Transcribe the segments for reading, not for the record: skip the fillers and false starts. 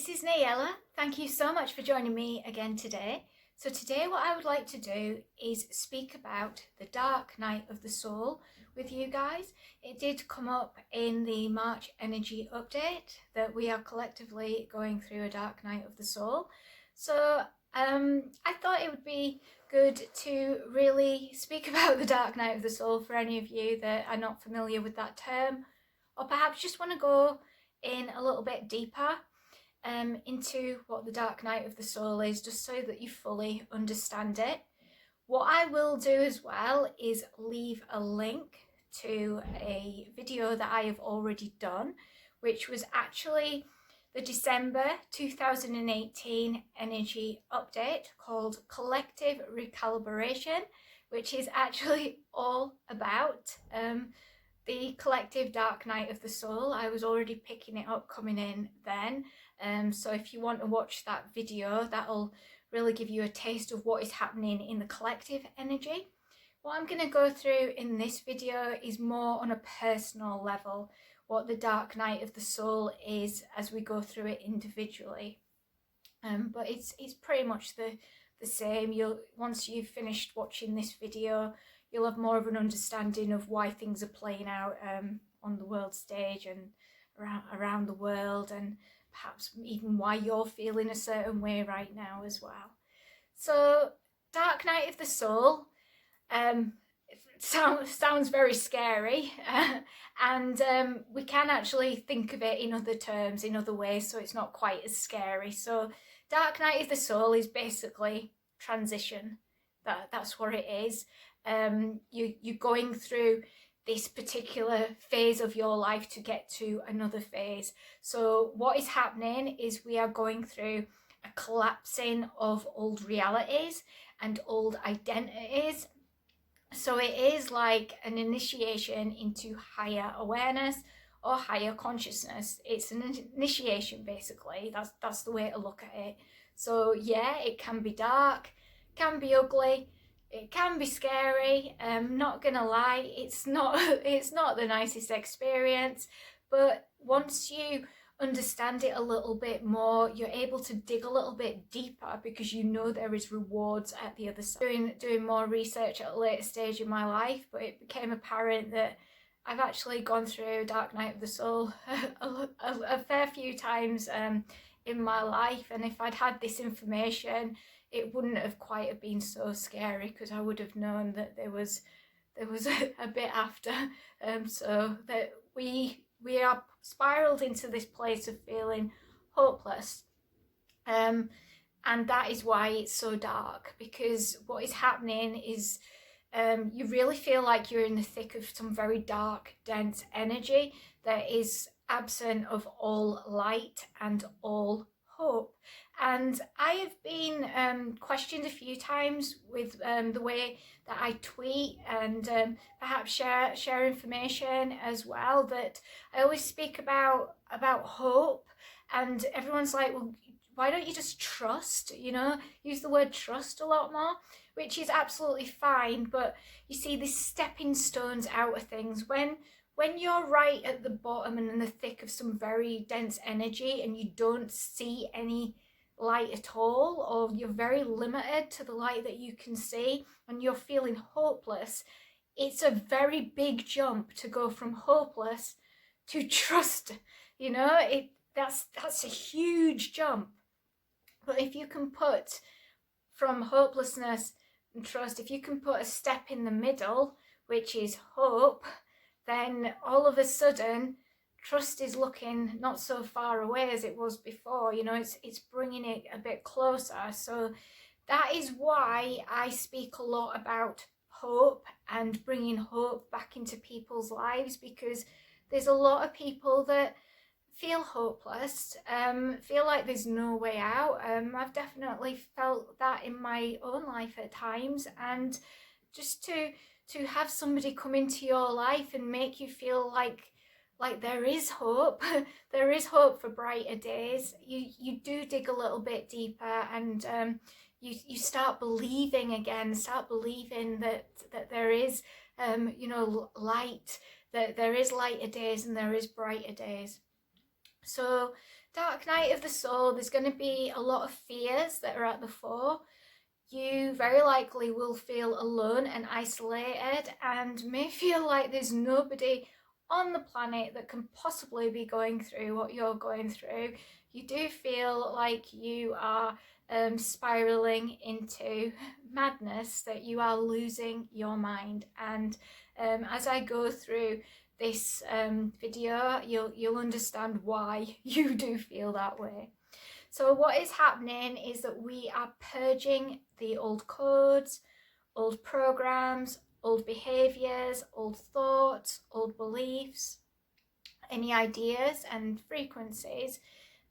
this is Nayalla. Thank you so much for joining me again today. So today what I would like to do is speak about the dark night of the soul with you guys. It did come up in the March energy update that we are collectively going through a dark night of the soul. So I thought it would be good to really speak about the dark night of the soul for any of you that are not familiar with that term, or perhaps just want to go in a little bit deeper into what the dark night of the soul is, just so that you fully understand it. What I will do as well is leave a link to a video that I have already done, which was actually the December 2018 energy update called Collective Recalibration, which is actually all about the collective dark night of the soul. I was already picking it up coming in then. So if you want to watch that video, that'll really give you a taste of what is happening in the collective energy. What I'm going to go through in this video is more on a personal level, what the dark night of the soul is as we go through it individually. But it's pretty much the same. Once you've finished watching this video, you'll have more of an understanding of why things are playing out on the world stage and around the world, and perhaps even why you're feeling a certain way right now as well. So dark night of the soul sounds very scary, and we can actually think of it in other terms, in other ways, so it's not quite as scary. So dark night of the soul is basically transition. That's what it is. You're going through this particular phase of your life to get to another phase. So what is happening is we are going through a collapsing of old realities and old identities. So it is like an initiation into higher awareness or higher consciousness. It's an initiation, basically. That's the way to look at it. So yeah, it can be dark, can be ugly, it can be scary. Not gonna lie, it's not the nicest experience, but once you understand it a little bit more, you're able to dig a little bit deeper because you know there is rewards at the other side. Doing more research at a later stage in my life, but it became apparent that I've actually gone through dark night of the soul a fair few times in my life, and if I'd had this information, it wouldn't have quite have been so scary, because I would have known that there was a bit after, so that we are spiraled into this place of feeling hopeless, and that is why it's so dark, because what is happening is you really feel like you're in the thick of some very dark, dense energy that is absent of all light and all hope. And I have been questioned a few times with the way that I tweet and perhaps share information as well, that I always speak about hope, and everyone's like, well, why don't you just trust, use the word trust a lot more, which is absolutely fine. But you see, these stepping stones out of things, when you're right at the bottom and in the thick of some very dense energy and you don't see any light at all, or you're very limited to the light that you can see, and you're feeling hopeless, it's a very big jump to go from hopeless to trust. That's a huge jump. But if you can put from hopelessness and trust, if you can put a step in the middle, which is hope, then all of a sudden trust is looking not so far away as it was before. It's bringing it a bit closer. So that is why I speak a lot about hope and bringing hope back into people's lives, because there's a lot of people that feel hopeless, feel like there's no way out. I've definitely felt that in my own life at times, and just to have somebody come into your life and make you feel like there is hope, there is hope for brighter days. You do dig a little bit deeper, and you start believing again, that there is light, that there is lighter days and there is brighter days. So dark night of the soul, there's going to be a lot of fears that are at the fore. You very likely will feel alone and isolated and may feel like there's nobody on the planet that can possibly be going through what you're going through. You do feel like you are spiraling into madness, that you are losing your mind. And as I go through this video, you'll understand why you do feel that way. So what is happening is that we are purging the old codes, old programs, old behaviors, old thoughts, old beliefs, any ideas and frequencies.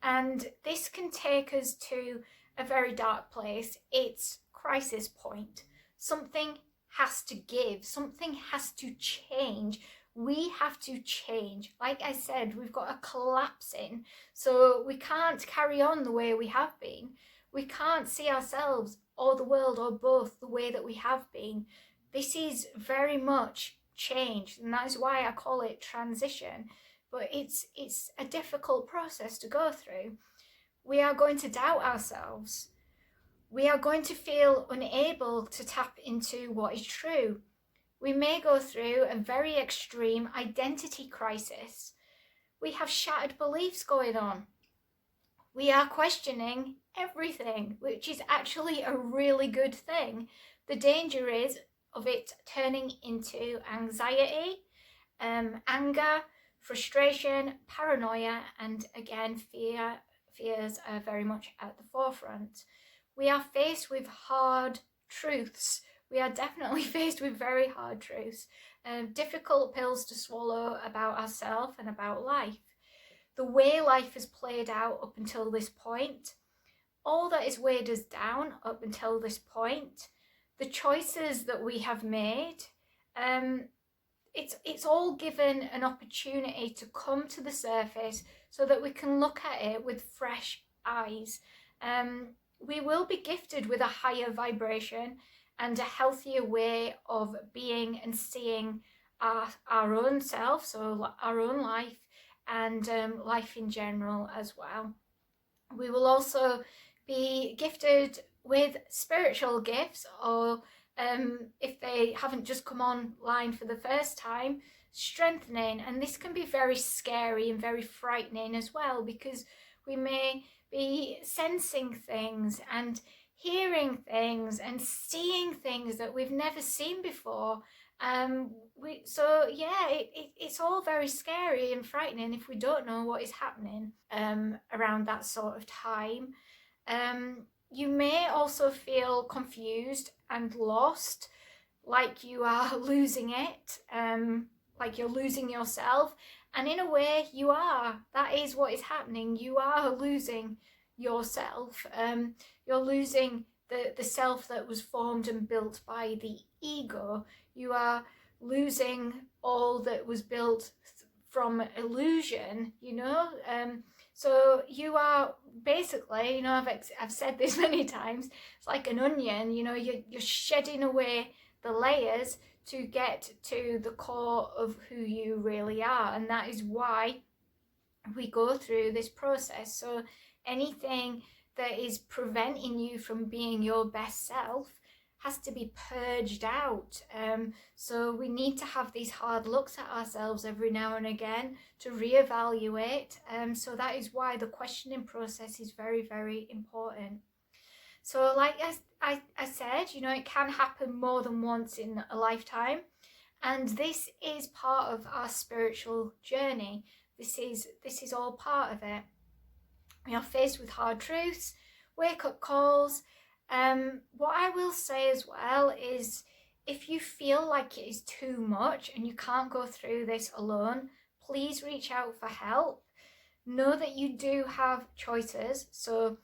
And this can take us to a very dark place. It's crisis point. Something has to give, something has to change. We have to change. Like I said, we've got a collapsing, so we can't carry on the way we have been. We can't see ourselves or the world or both the way that we have been. This is very much change, and that is why I call it transition. But it's a difficult process to go through. We are going to doubt ourselves. We are going to feel unable to tap into what is true. We may go through a very extreme identity crisis. We have shattered beliefs going on. We are questioning everything, which is actually a really good thing. The danger is of it turning into anxiety, anger, frustration, paranoia, and again, fears are very much at the forefront. We are faced with hard truths. We are definitely faced with very hard truths, difficult pills to swallow about ourselves and about life. The way life has played out up until this point, all that has weighed us down up until this point, the choices that we have made, it's all given an opportunity to come to the surface so that we can look at it with fresh eyes. We will be gifted with a higher vibration and a healthier way of being and seeing our own self, so our own life, and life in general as well. We will also be gifted with spiritual gifts, or if they haven't just come online for the first time, strengthening. And this can be very scary and very frightening as well, because we may be sensing things and hearing things and seeing things that we've never seen before. It's all very scary and frightening if we don't know what is happening around that sort of time. You may also feel confused and lost, like you are losing it, like you're losing yourself. And in a way, you are. That is what is happening. You are losing yourself. You're losing the self that was formed and built by the ego. You are losing all that was built from illusion, so you are basically, I've said this many times, it's like an onion, you're shedding away the layers to get to the core of who you really are. And that is why we go through this process. So anything that is preventing you from being your best self has to be purged out. So we need to have these hard looks at ourselves every now and again to reevaluate. So that is why the questioning process is very, very important. So like I said, it can happen more than once in a lifetime. And this is part of our spiritual journey. This is all part of it. We are faced with hard truths, wake-up calls. What I will say as well is, if you feel like it is too much and you can't go through this alone, please reach out for help. Know that you do have choices, so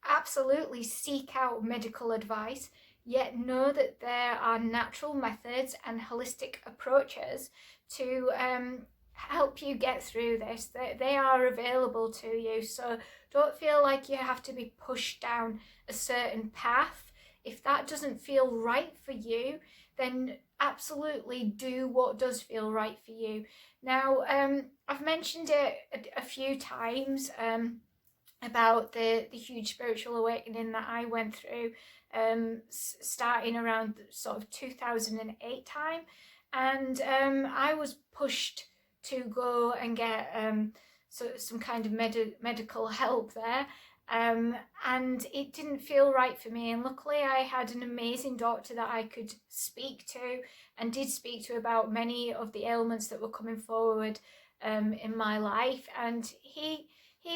absolutely seek out medical advice, yet know that there are natural methods and holistic approaches to help you get through this. They are available to you, so don't feel like you have to be pushed down a certain path. If that doesn't feel right for you, then absolutely do what does feel right for you. Now, I've mentioned it a few times, about the huge spiritual awakening that I went through, starting around sort of 2008 time, and I was pushed to go and get some kind of medical help there, and it didn't feel right for me. And luckily, I had an amazing doctor that I could speak to, and did speak to, about many of the ailments that were coming forward in my life, and he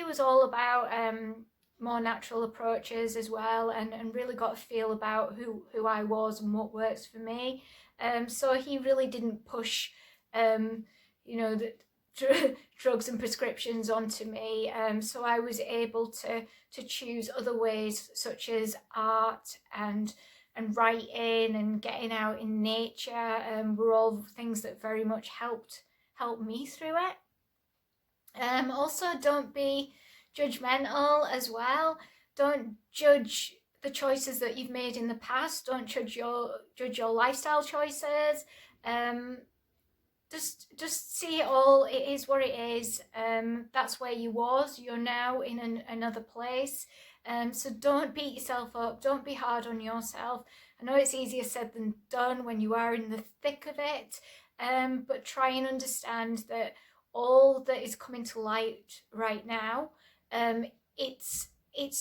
was all about more natural approaches as well, and really got a feel about who I was and what works for me. So he really didn't push, the drugs and prescriptions onto me. So I was able to choose other ways, such as art and writing and getting out in nature. Were all things that very much helped me through it. Also, don't be judgmental as well. Don't judge the choices that you've made in the past. Don't judge your lifestyle choices. Just see it all. It is what it is. That's where you was. You're now in another place. So don't beat yourself up. Don't be hard on yourself. I know it's easier said than done when you are in the thick of it. But try and understand that all that is coming to light right now, it's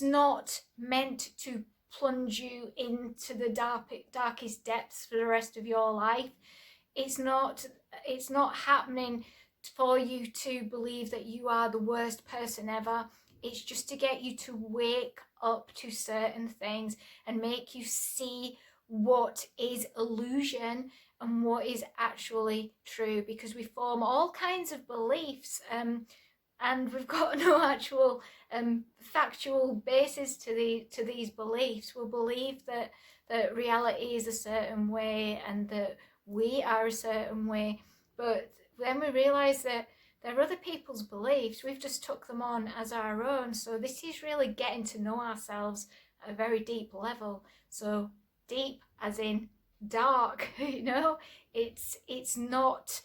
not meant to plunge you into the darkest depths for the rest of your life. It's not happening for you to believe that you are the worst person ever. It's just to get you to wake up to certain things and make you see what is illusion and what is actually true, because we form all kinds of beliefs, and we've got no actual factual basis to these beliefs. We'll believe that reality is a certain way and that we are a certain way, but then we realise that they're other people's beliefs. We've just took them on as our own. So this is really getting to know ourselves at a very deep level. So deep as in dark. It's not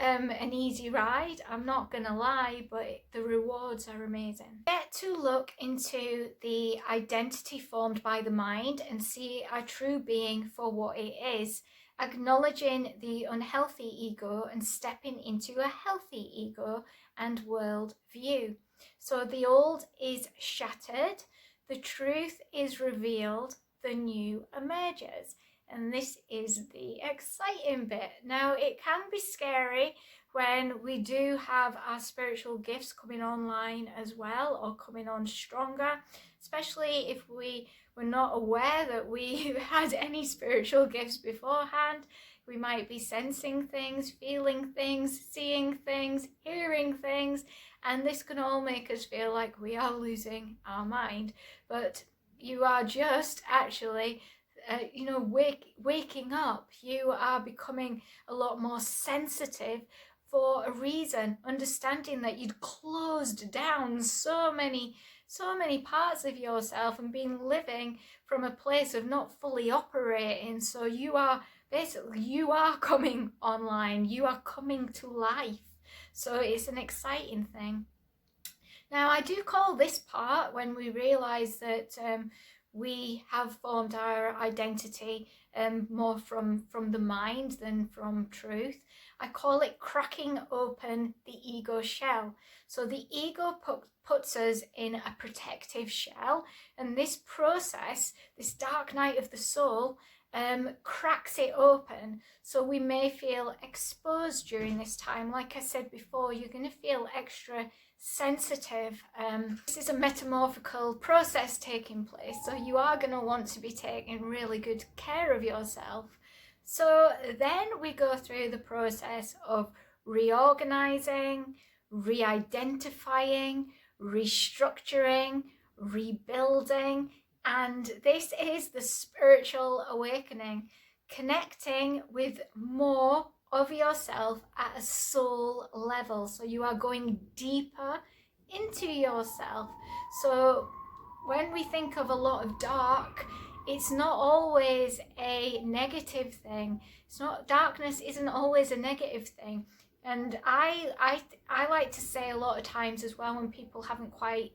an easy ride, I'm not gonna lie, but the rewards are amazing. Get to look into the identity formed by the mind and see our true being for what it is, acknowledging the unhealthy ego and stepping into a healthy ego and world view. So the old is shattered, the truth is revealed, the new emerges. And this is the exciting bit. Now, it can be scary when we do have our spiritual gifts coming online as well, or coming on stronger, especially if we were not aware that we had any spiritual gifts beforehand. We might be sensing things, feeling things, seeing things, hearing things, and this can all make us feel like we are losing our mind. But you are just actually waking up. You are becoming a lot more sensitive for a reason, understanding that you'd closed down so many parts of yourself and been living from a place of not fully operating. So you are coming online, you are coming to life. So it's an exciting thing. Now, I do call this part, when we realise that we have formed our identity more from the mind than from truth, I call it cracking open the ego shell. So the ego puts us in a protective shell, and this process, this dark night of the soul, cracks it open. So we may feel exposed during this time. Like I said before, you're going to feel extra sensitive. This is a metamorphical process taking place, so you are going to want to be taking really good care of yourself. So then we go through the process of reorganizing, re-identifying, restructuring, rebuilding, and this is the spiritual awakening, connecting with more of yourself at a soul level. So you are going deeper into yourself. So when we think of a lot of dark, it's not always a negative thing. Darkness isn't always a negative thing. And I like to say a lot of times as well, when people haven't quite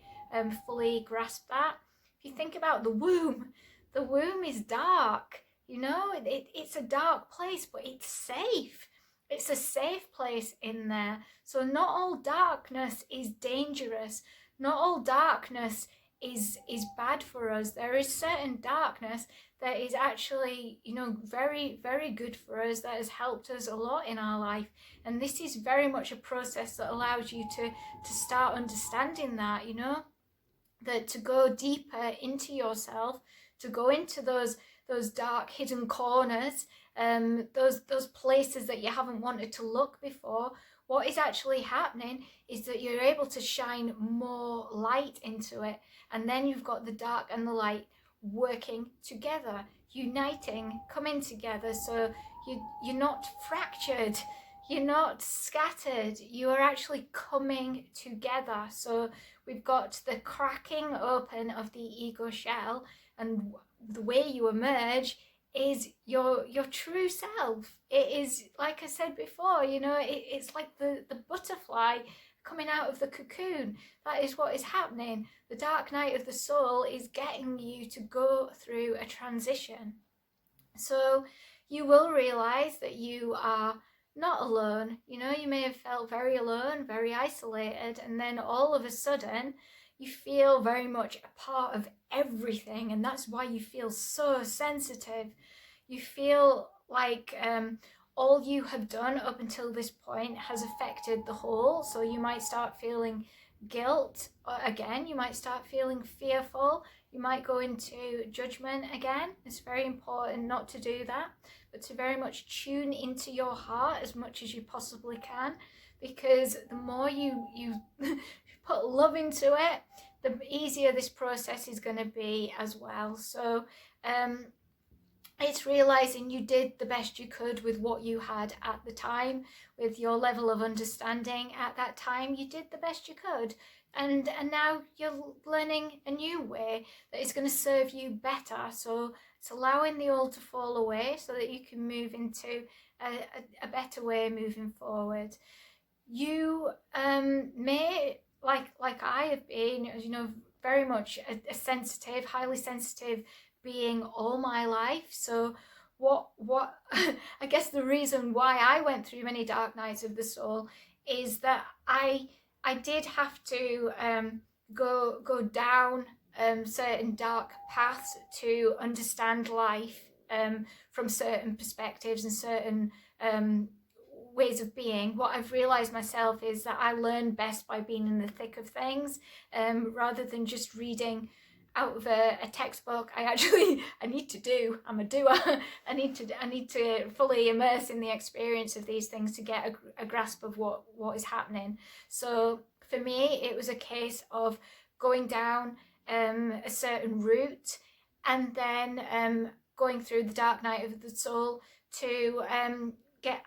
fully grasped that, if you think about the womb is dark. It's a dark place, but it's safe. It's a safe place in there. So not all darkness is dangerous. Not all darkness is bad for us. There is certain darkness that is actually, very, very good for us, that has helped us a lot in our life. And this is very much a process that allows you to start understanding that, that to go deeper into yourself, to go into those dark hidden corners, those places that you haven't wanted to look before. What is actually happening is that you're able to shine more light into it, and then you've got the dark and the light working together, uniting, coming together. So you're not fractured, you're not scattered, you are actually coming together. So we've got the cracking open of the ego shell, and the way you emerge is your true self. It is, like I said before, it's like the butterfly coming out of the cocoon. That is what is happening. The dark night of the soul is getting you to go through a transition. So you will realize that you are not alone. You may have felt very alone, very isolated, and then all of a sudden you feel very much a part of everything, and that's why you feel so sensitive. You feel like all you have done up until this point has affected the whole. So you might start feeling guilt again, you might start feeling fearful, you might go into judgment again. It's very important not to do that, but to very much tune into your heart as much as you possibly can, because the more you put love into it, the easier this process is going to be as well. So it's realizing you did the best you could with what you had at the time, with your level of understanding at that time. You did the best you could, and now you're learning a new way that is going to serve you better. So it's allowing the old to fall away so that you can move into a better way moving forward. You may, like I have been, very much a sensitive, highly sensitive being all my life. So what I guess the reason why I went through many dark nights of the soul is that I did have to go down certain dark paths to understand life from certain perspectives and certain ways of being. What I've realized myself is that I learn best by being in the thick of things, rather than just reading out of a textbook. I'm a doer. I need to fully immerse in the experience of these things to get a grasp of what is happening. So for me, it was a case of going down a certain route, and then going through the dark night of the soul to get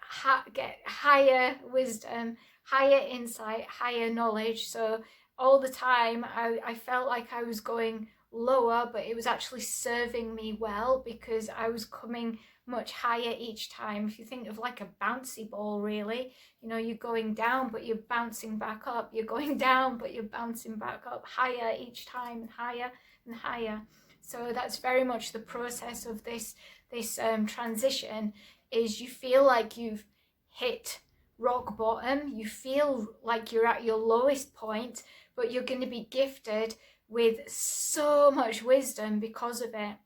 higher wisdom, higher insight, higher knowledge. So all the time I felt like I was going lower, but it was actually serving me well, because I was coming much higher each time. If you think of like a bouncy ball, really, you're going down but you're bouncing back up, you're going down but you're bouncing back up, higher each time, and higher and higher. So that's very much the process of this transition. Is you feel like you've hit rock bottom, you feel like you're at your lowest point, but you're going to be gifted with so much wisdom because of it.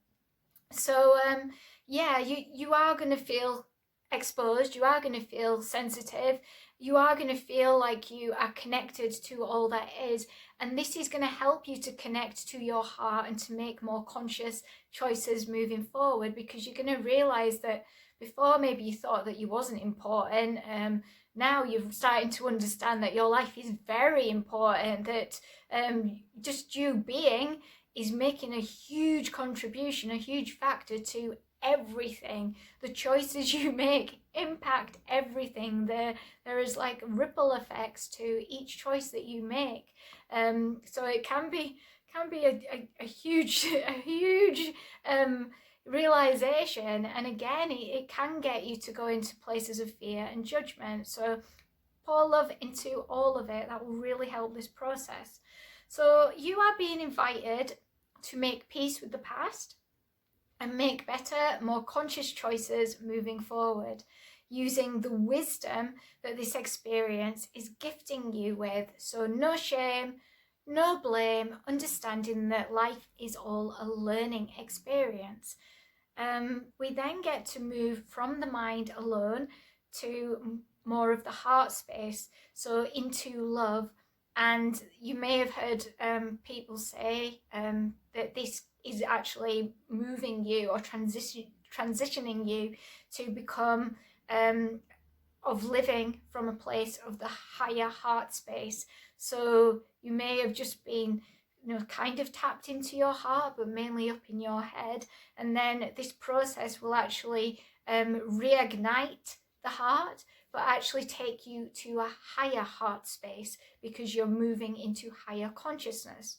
So you are going to feel exposed, you are going to feel sensitive, you are going to feel like you are connected to all that is, and this is going to help you to connect to your heart and to make more conscious choices moving forward, because you're going to realize that before maybe you thought that you wasn't important, now you're starting to understand that your life is very important, that just you being is making a huge contribution, a huge factor to everything. The choices you make impact everything. There is like ripple effects to each choice that you make. So it can be can be a huge a huge realization, and again it can get you to go into places of fear and judgment. So pour love into all of it. That will really help this process. So you are being invited to make peace with the past and make better, more conscious choices moving forward, using the wisdom that this experience is gifting you with. So no shame, no blame, understanding that life is all a learning experience. We then get to move from the mind alone to more of the heart space, so into love. And you may have heard people say that this is actually moving you or transitioning you to become of living from a place of the higher heart space. So you may have just been, kind of tapped into your heart, but mainly up in your head. And then this process will actually reignite the heart, but actually take you to a higher heart space because you're moving into higher consciousness.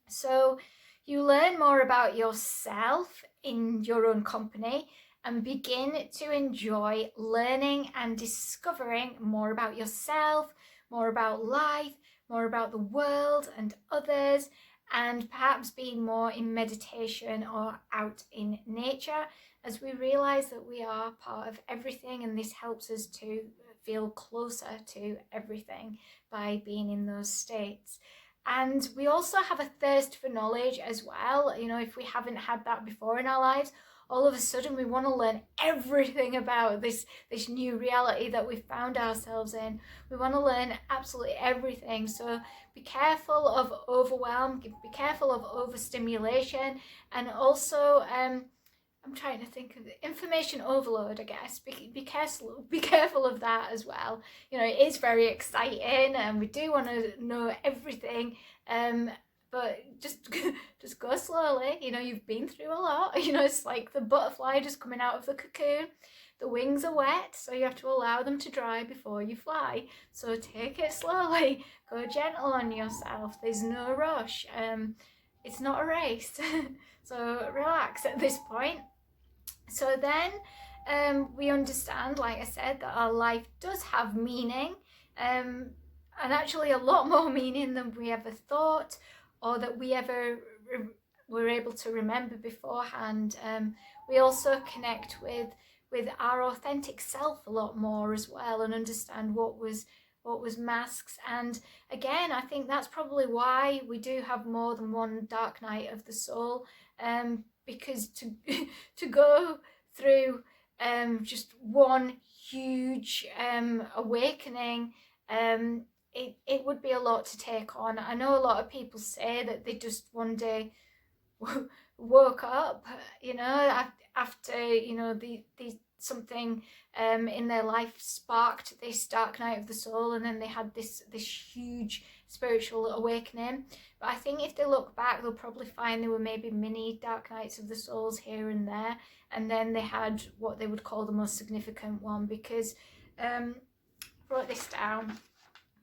So you learn more about yourself in your own company and begin to enjoy learning and discovering more about yourself, more about life, more about the world and others, and perhaps being more in meditation or out in nature, as we realize that we are part of everything, and this helps us to feel closer to everything by being in those states. And we also have a thirst for knowledge as well. If we haven't had that before in our lives, all of a sudden we want to learn everything about this new reality that we've found ourselves in. We want to learn absolutely everything. So be careful of overwhelm, be careful of overstimulation, and also I'm trying to think of the information overload, I guess. Be careful of that as well. It is very exciting and we do want to know everything. But just go slowly. You've been through a lot. It's like the butterfly just coming out of the cocoon. The wings are wet, so you have to allow them to dry before you fly. So take it slowly. Go gentle on yourself. There's no rush. It's not a race. So relax at this point. So then we understand, like I said, that our life does have meaning, and actually a lot more meaning than we ever thought or that we ever were able to remember beforehand. We also connect with our authentic self a lot more as well, and understand what was masks. And again, I think that's probably why we do have more than one dark night of the soul, because to go through just one huge awakening, it would be a lot to take on. I know a lot of people say that they just one day woke up, after something in their life sparked this dark night of the soul, and then they had this huge spiritual awakening. But I think if they look back, they'll probably find there were maybe mini dark nights of the souls here and there, and then they had what they would call the most significant one, because wrote this down.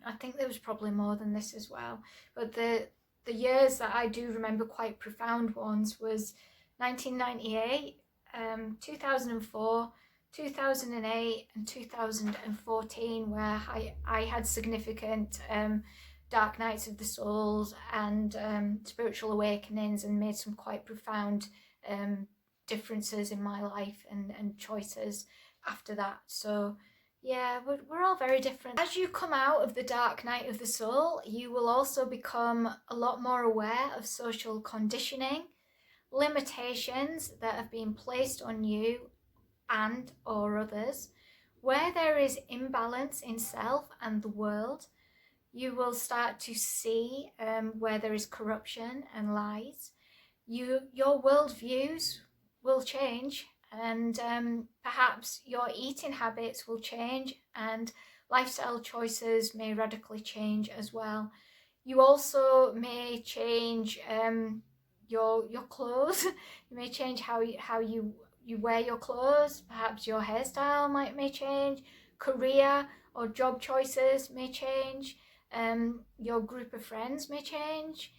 I think there was probably more than this as well, but the years that I do remember quite profound ones was 1998, 2004, 2008 and 2014, where I had significant dark nights of the souls and spiritual awakenings, and made some quite profound differences in my life and choices after that. So yeah, we're all very different. As you come out of the dark night of the soul, you will also become a lot more aware of social conditioning, limitations that have been placed on you and or others. Where there is imbalance in self and the world, you will start to see where there is corruption and lies. Your worldviews will change, and perhaps your eating habits will change, and lifestyle choices may radically change as well. You also may change your clothes. You may change how you wear your clothes. Perhaps your hairstyle may change. Career or job choices may change. Your group of friends may change.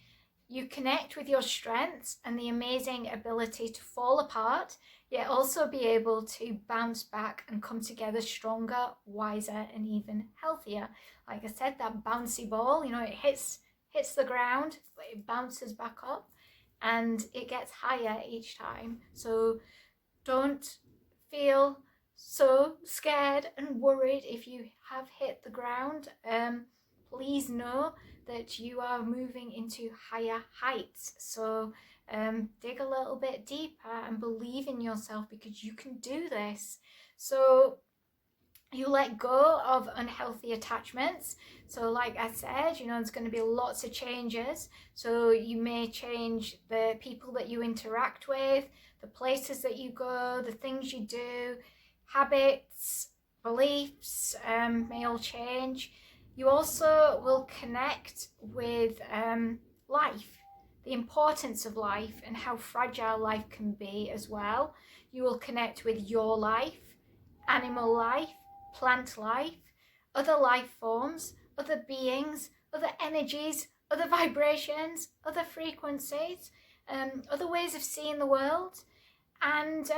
You connect with your strengths and the amazing ability to fall apart, yet also be able to bounce back and come together stronger, wiser, and even healthier. Like I said, that bouncy ball, it hits the ground, but it bounces back up and it gets higher each time. So don't feel so scared and worried if you have hit the ground. Please know that you are moving into higher heights. So dig a little bit deeper and believe in yourself, because you can do this. So you let go of unhealthy attachments. So like I said, there's going to be lots of changes. So you may change the people that you interact with, the places that you go, the things you do, habits, beliefs may all change. You also will connect with life, the importance of life and how fragile life can be as well. You will connect with your life, animal life, plant life, other life forms, other beings, other energies, other vibrations, other frequencies, other ways of seeing the world. And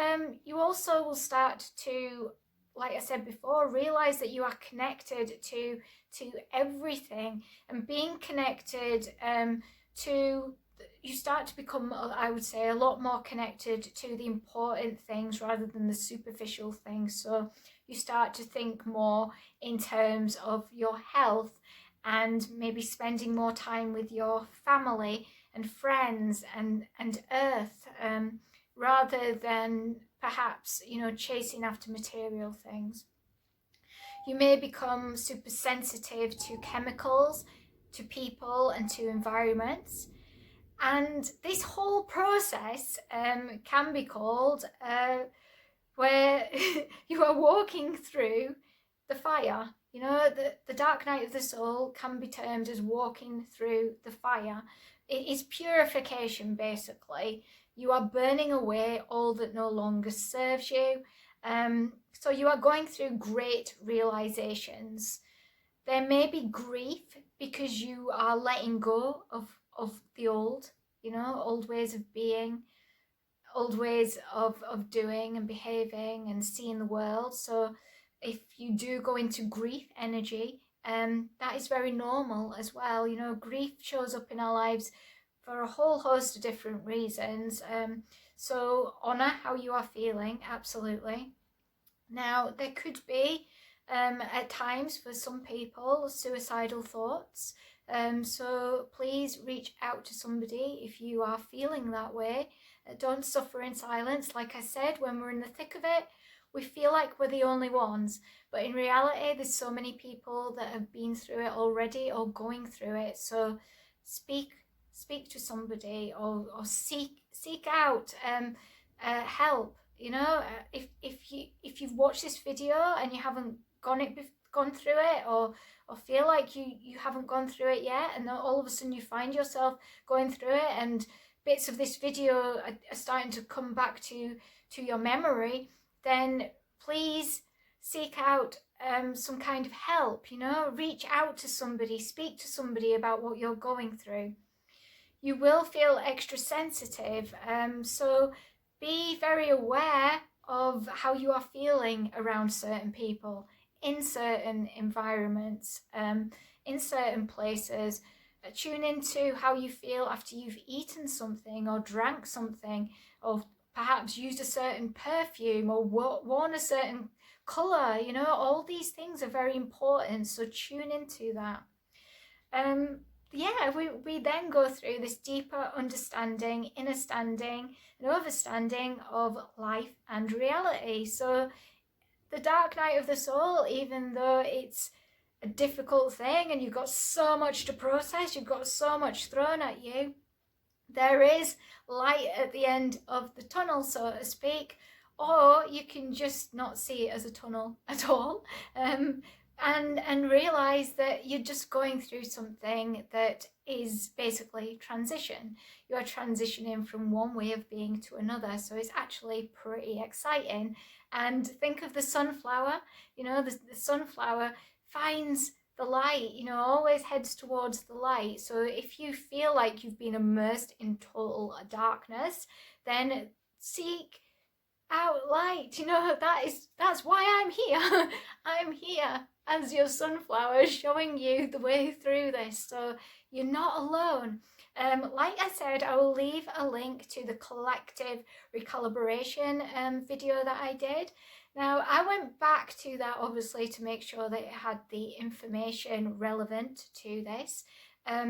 you also will start to, like I said before, realize that you are connected to everything, and being connected to, you start to become, I would say, a lot more connected to the important things rather than the superficial things. So you start to think more in terms of your health, and maybe spending more time with your family and friends and earth, rather than perhaps, chasing after material things. You may become super sensitive to chemicals, to people, and to environments. And this whole process can be called where you are walking through the fire. The dark night of the soul can be termed as walking through the fire. It is purification, basically. You are burning away all that no longer serves you. So you are going through great realizations. There may be grief because you are letting go of the old, old ways of being, old ways of doing and behaving and seeing the world. So if you do go into grief energy, that is very normal as well. Grief shows up in our lives for a whole host of different reasons. So honor how you are feeling, absolutely. Now, there could be at times for some people suicidal thoughts. So please reach out to somebody if you are feeling that way. Don't suffer in silence. Like I said, when we're in the thick of it, we feel like we're the only ones. But in reality, there's so many people that have been through it already or going through it. So speak to somebody, or seek out help. If you've watched this video and you haven't gone through it, or feel like you haven't gone through it yet, and all of a sudden you find yourself going through it, and bits of this video are starting to come back to your memory, then please seek out some kind of help. Reach out to somebody, speak to somebody about what you're going through. You will feel extra sensitive, so be very aware of how you are feeling around certain people, in certain environments, in certain places. Tune into how you feel after you've eaten something or drank something, or perhaps used a certain perfume or worn a certain colour. All these things are very important, so tune into that. We then go through this deeper understanding, understanding and overstanding of life and reality. So the dark night of the soul, even though it's a difficult thing and you've got so much to process, you've got so much thrown at you, there is light at the end of the tunnel, so to speak, or you can just not see it as a tunnel at all. And realize that you're just going through something that is basically transition. You are transitioning from one way of being to another, so it's actually pretty exciting. And think of the sunflower. The sunflower finds the light, you know, always heads towards the light. So if you feel like you've been immersed in total darkness, then seek out light. You know, that's why I'm here. I'm here as your sunflower, showing you the way through this, so you're not alone. Like I said, I will leave a link to the collective recalibration video that I did. Now, I went back to that obviously to make sure that it had the information relevant to this. I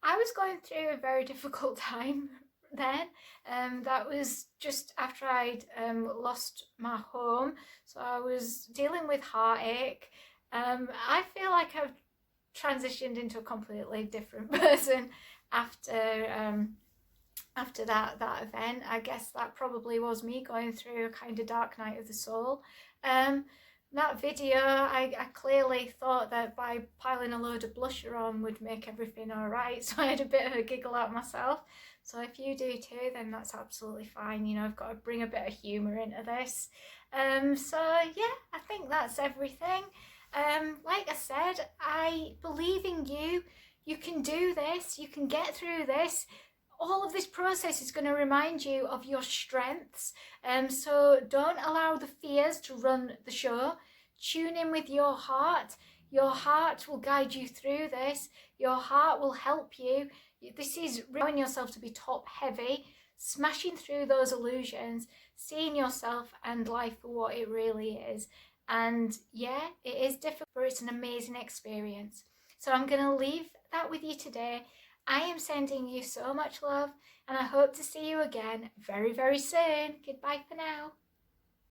was going through a very difficult time then. That was just after I'd lost my home, so I was dealing with heartache. I feel like I've transitioned into a completely different person after after that event. I guess that probably was me going through a kind of dark night of the soul. That video, I clearly thought that by piling a load of blusher on would make everything alright, so I had a bit of a giggle at myself. So if you do too, then that's absolutely fine. You know, I've got to bring a bit of humour into this. So yeah, I think that's everything. Like I said, I believe in you. You can do this. You can get through this. All of this process is going to remind you of your strengths. So don't allow the fears to run the show. Tune in with your heart. Your heart will guide you through this. Your heart will help you. This is allowing yourself to be top heavy, smashing through those illusions, seeing yourself and life for what it really is. And yeah, it is difficult, but it's an amazing experience. So I'm going to leave that with you today. I am sending you so much love, and I hope to see you again very, very soon. Goodbye for now.